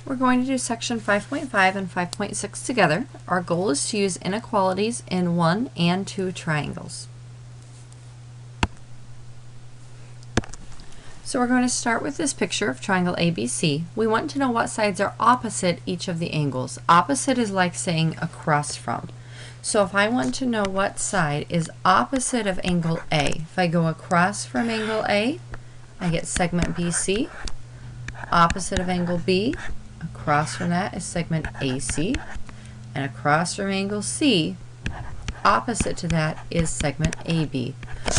We're going to do section 5.5 and 5.6 together. Our goal is to use inequalities in 1 and 2 triangles. So we're going to start with this picture of triangle ABC. We want to know what sides are opposite each of the angles. Opposite is like saying across from. So if I want to know what side is opposite of angle A, if I go across from angle A, I get segment BC. Opposite of angle B, across from that is segment AC, and across from angle C, opposite to that is segment AB.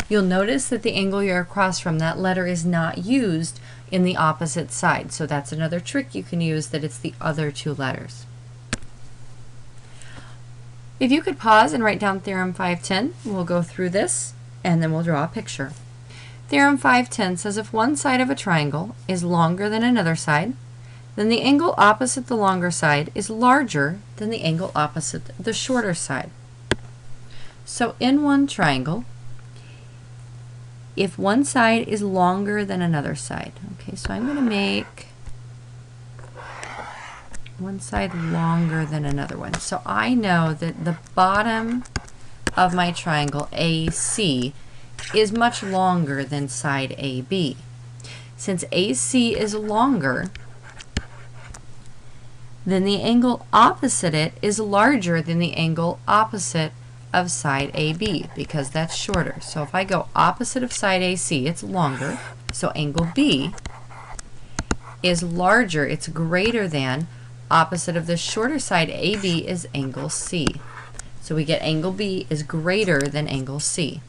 You'll notice that the angle you're across from, that letter is not used in the opposite side. So that's another trick you can use, that it's the other two letters. If you could pause and write down Theorem 510, we'll go through this and then we'll draw a picture. Theorem 510 says if one side of a triangle is longer than another side, then the angle opposite the longer side is larger than the angle opposite the shorter side. So in one triangle, if one side is longer than another side, okay, so I'm going to make one side longer than another one. So I know that the bottom of my triangle AC is much longer than side AB. Since AC is longer, then the angle opposite it is larger than the angle opposite of side AB, because that's shorter. So if I go opposite of side AC, it's longer. So angle B is larger, it's greater than, opposite of the shorter side AB is angle C. So we get angle B is greater than angle C.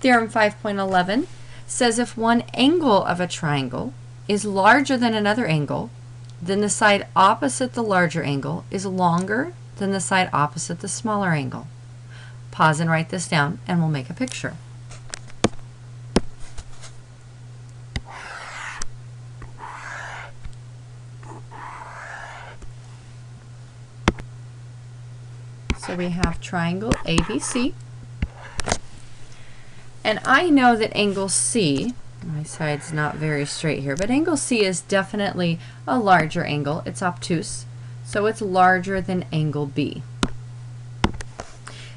Theorem 5.11 says if one angle of a triangle is larger than another angle, then the side opposite the larger angle is longer than the side opposite the smaller angle. Pause and write this down and we'll make a picture. So we have triangle ABC, and I know that angle C, my side's not very straight here, but angle C is definitely a larger angle. It's obtuse, so it's larger than angle B.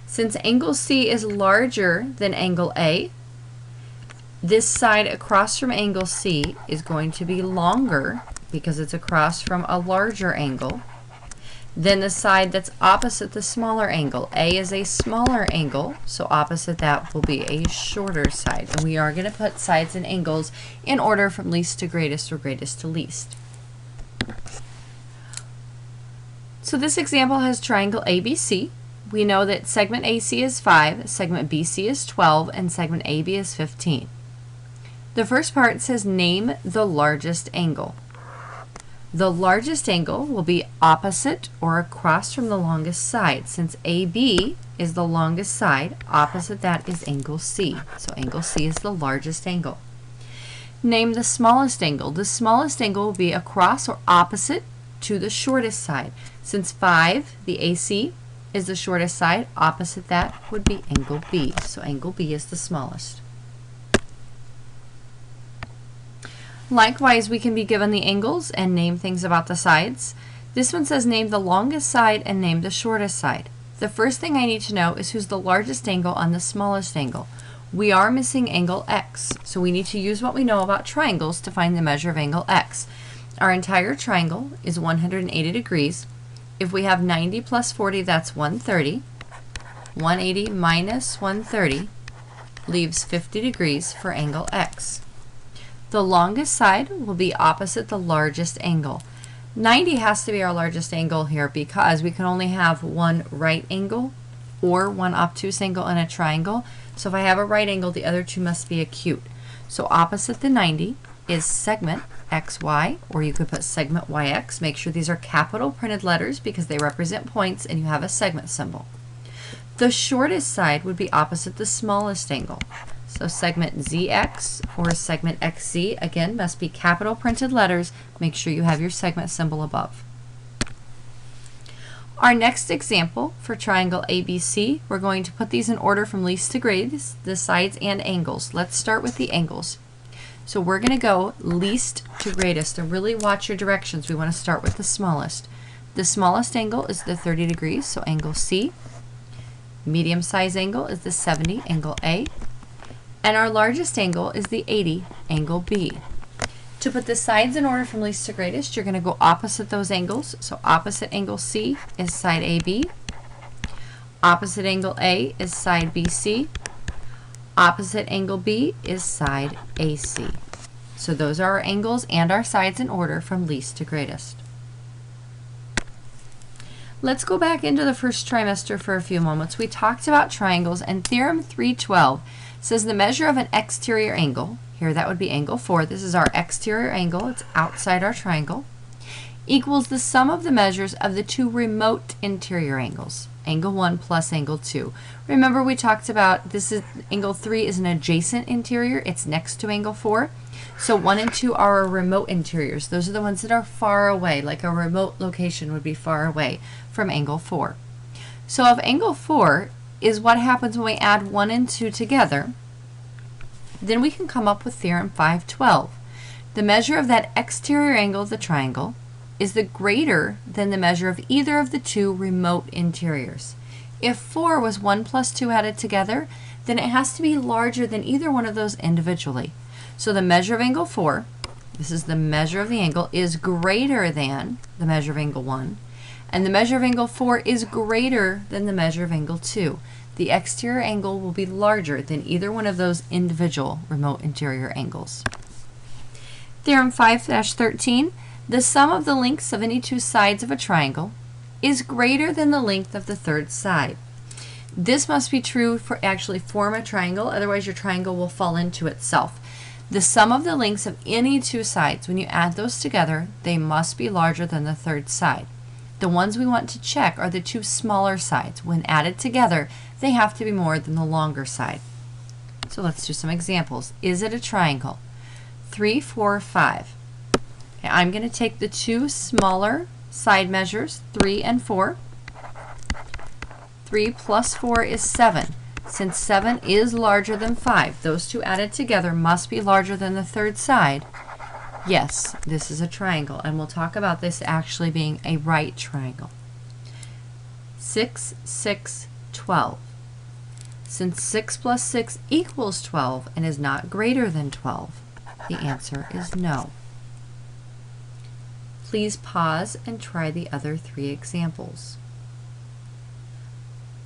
Since angle C is larger than angle A, this side across from angle C is going to be longer because it's across from a larger angle than the side that's opposite the smaller angle. A is a smaller angle, so opposite that will be a shorter side. And we are going to put sides and angles in order from least to greatest or greatest to least. So this example has triangle ABC. We know that segment AC is 5, segment BC is 12, and segment AB is 15. The first part says name the largest angle. The largest angle will be opposite or across from the longest side. Since AB is the longest side, opposite that is angle C. So angle C is the largest angle. Name the smallest angle. The smallest angle will be across or opposite to the shortest side. Since 5, the AC, is the shortest side, opposite that would be angle B. So angle B is the smallest. Likewise, we can be given the angles and name things about the sides. This one says name the longest side and name the shortest side. The first thing I need to know is who's the largest angle on the smallest angle. We are missing angle X, so we need to use what we know about triangles to find the measure of angle X. Our entire triangle is 180 degrees. If we have 90 plus 40, that's 130. 180 minus 130 leaves 50 degrees for angle X. The longest side will be opposite the largest angle. 90 has to be our largest angle here because we can only have one right angle or one obtuse angle in a triangle. So if I have a right angle, the other two must be acute. So opposite the 90 is segment XY, or you could put segment YX. Make sure these are capital printed letters because they represent points and you have a segment symbol. The shortest side would be opposite the smallest angle. So segment ZX or segment XZ, again, must be capital printed letters. Make sure you have your segment symbol above. Our next example for triangle ABC, we're going to put these in order from least to greatest, the sides and angles. Let's start with the angles. So we're going to go least to greatest. And really watch your directions. We want to start with the smallest. The smallest angle is the 30 degrees, so angle C. Medium size angle is the 70, angle A. And our largest angle is the 80, angle B. To put the sides in order from least to greatest, you're going to go opposite those angles. So opposite angle C is side AB. Opposite angle A is side BC. Opposite angle B is side AC. So those are our angles and our sides in order from least to greatest. Let's go back into the first trimester for a few moments. We talked about triangles, and Theorem 312 says the measure of an exterior angle, here that would be angle 4, this is our exterior angle, it's outside our triangle, equals the sum of the measures of the two remote interior angles, angle 1 plus angle 2. Remember we talked about this is angle 3 is an adjacent interior, it's next to angle 4. So 1 and 2 are our remote interiors. Those are the ones that are far away, like a remote location would be far away from angle 4. So if angle 4 is what happens when we add 1 and 2 together, then we can come up with Theorem 512. The measure of that exterior angle of the triangle is the greater than the measure of either of the two remote interiors. If 4 was 1 plus 2 added together, then it has to be larger than either one of those individually. So the measure of angle 4, this is the measure of the angle, is greater than the measure of angle 1. And the measure of angle 4 is greater than the measure of angle 2. The exterior angle will be larger than either one of those individual remote interior angles. Theorem 5-13, the sum of the lengths of any two sides of a triangle is greater than the length of the third side. This must be true for actually form a triangle, otherwise your triangle will fall into itself. The sum of the lengths of any two sides, when you add those together, they must be larger than the third side. The ones we want to check are the two smaller sides. When added together, they have to be more than the longer side. So let's do some examples. Is it a triangle? 3, 4, 5. Okay, I'm going to take the two smaller side measures, 3 and 4. 3 plus 4 is 7. Since 7 is larger than 5, those two added together must be larger than the third side. Yes, this is a triangle, and we'll talk about this actually being a right triangle. 6, 6, 12. Since 6 plus 6 equals 12 and is not greater than 12, the answer is no. Please pause and try the other three examples.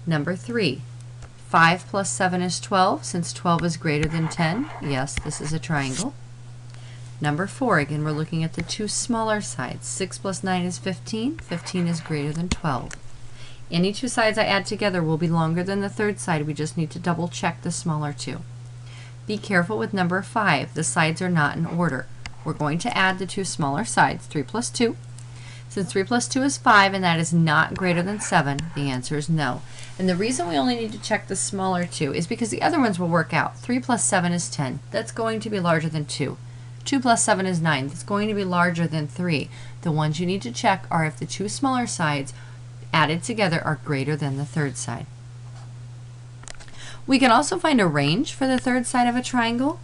Number 3. 5 plus 7 is 12. Since 12 is greater than 10, yes, this is a triangle. Number 4, again, we're looking at the two smaller sides. 6 plus 9 is 15. 15 is greater than 12. Any two sides I add together will be longer than the third side. We just need to double check the smaller two. Be careful with number 5. The sides are not in order. We're going to add the two smaller sides, 3 plus 2. Since 3 plus 2 is 5 and that is not greater than 7, the answer is no. And the reason we only need to check the smaller two is because the other ones will work out. 3 plus 7 is 10. That's going to be larger than 2. 2 plus 7 is 9. That's going to be larger than 3. The ones you need to check are if the two smaller sides added together are greater than the third side. We can also find a range for the third side of a triangle.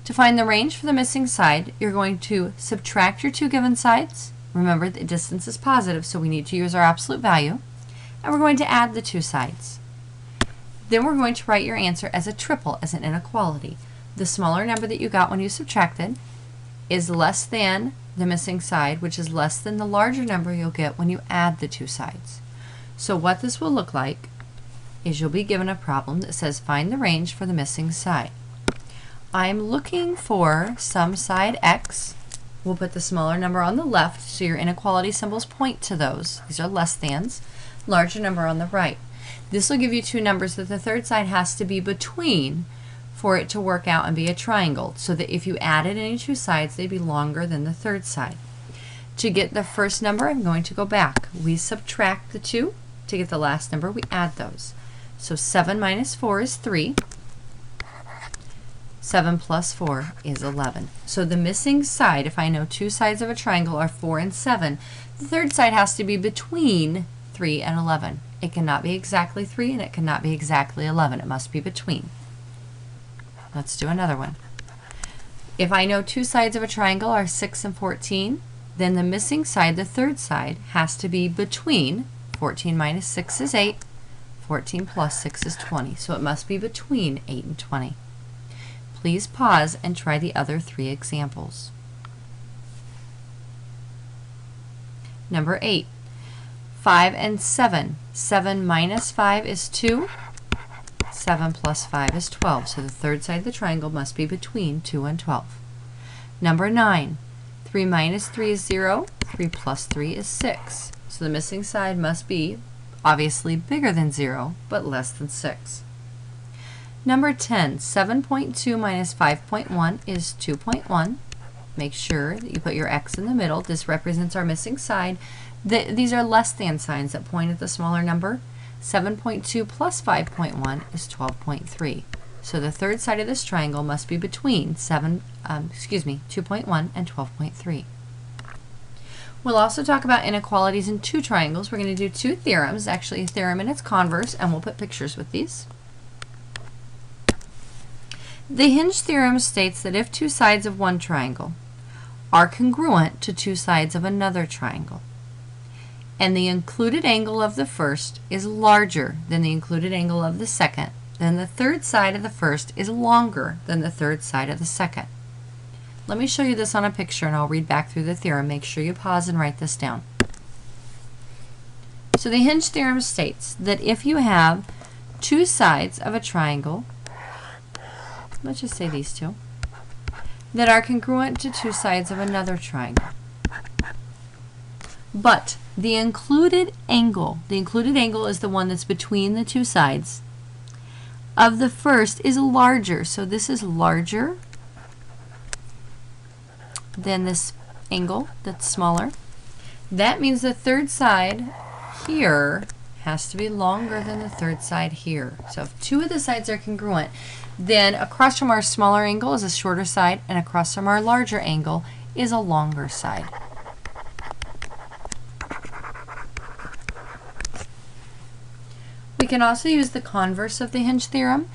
To find the range for the missing side, you're going to subtract your two given sides. Remember, the distance is positive, so we need to use our absolute value. And we're going to add the two sides. Then we're going to write your answer as a triple, as an inequality. The smaller number that you got when you subtracted is less than the missing side, which is less than the larger number you'll get when you add the two sides. So what this will look like is you'll be given a problem that says find the range for the missing side. I'm looking for some side x. We'll put the smaller number on the left, so your inequality symbols point to those. These are less thans. Larger number on the right. This will give you two numbers that the third side has to be between for it to work out and be a triangle, so that if you added any two sides, they'd be longer than the third side. To get the first number, I'm going to go back. We subtract the 2. To get the last number, we add those. So 7 minus 4 is 3. 7 plus 4 is 11. So the missing side, if I know two sides of a triangle are 4 and 7, the third side has to be between 3 and 11. It cannot be exactly 3 and it cannot be exactly 11. It must be between. Let's do another one. If I know two sides of a triangle are 6 and 14, then the missing side, the third side, has to be between 14 minus 6 is 8, 14 plus 6 is 20. So it must be between 8 and 20. Please pause and try the other three examples. Number 8, 5 and 7. 7 minus 5 is 2. 7 plus 5 is 12. So the third side of the triangle must be between 2 and 12. Number 9, 3 minus 3 is 0. 3 plus 3 is 6. So the missing side must be obviously bigger than 0, but less than 6. Number 10, 7.2 minus 5.1 is 2.1. Make sure that you put your x in the middle. This represents our missing side. These are less than signs that point at the smaller number. 7.2 plus 5.1 is 12.3. So the third side of this triangle must be between 2.1 and 12.3. We'll also talk about inequalities in two triangles. We're going to do two theorems, actually a theorem and its converse, and we'll put pictures with these. The hinge theorem states that if two sides of one triangle are congruent to two sides of another triangle, and the included angle of the first is larger than the included angle of the second, then the third side of the first is longer than the third side of the second. Let me show you this on a picture and I'll read back through the theorem. Make sure you pause and write this down. So the hinge theorem states that if you have two sides of a triangle, let's just say these two, that are congruent to two sides of another triangle, but the included angle is the one that's between the two sides, of the first is larger. So this is larger than this angle that's smaller. That means the third side here has to be longer than the third side here. So if two of the sides are congruent, then across from our smaller angle is a shorter side, and across from our larger angle is a longer side. We can also use the converse of the hinge theorem.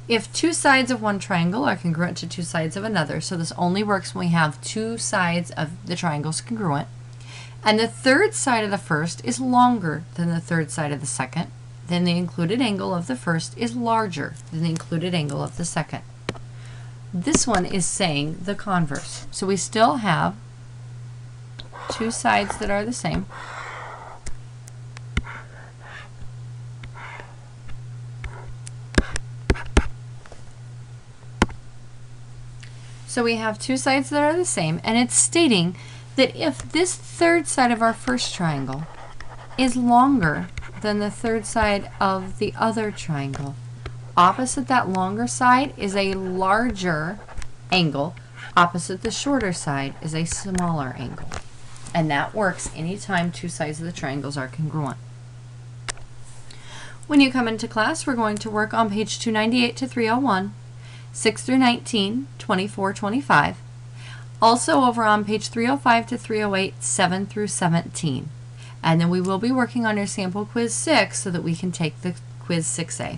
If two sides of one triangle are congruent to two sides of another, so this only works when we have two sides of the triangles congruent, and the third side of the first is longer than the third side of the second, then the included angle of the first is larger than the included angle of the second. This one is saying the converse. So we still have two sides that are the same. So we have two sides that are the same, and it's stating that if this third side of our first triangle is longer than the third side of the other triangle, opposite that longer side is a larger angle, opposite the shorter side is a smaller angle. And that works anytime two sides of the triangles are congruent. When you come into class, we're going to work on page 298 to 301. 6 through 19, 24, 25. Also over on page 305 to 308, 7 through 17. And then we will be working on your sample quiz 6 so that we can take the quiz 6A.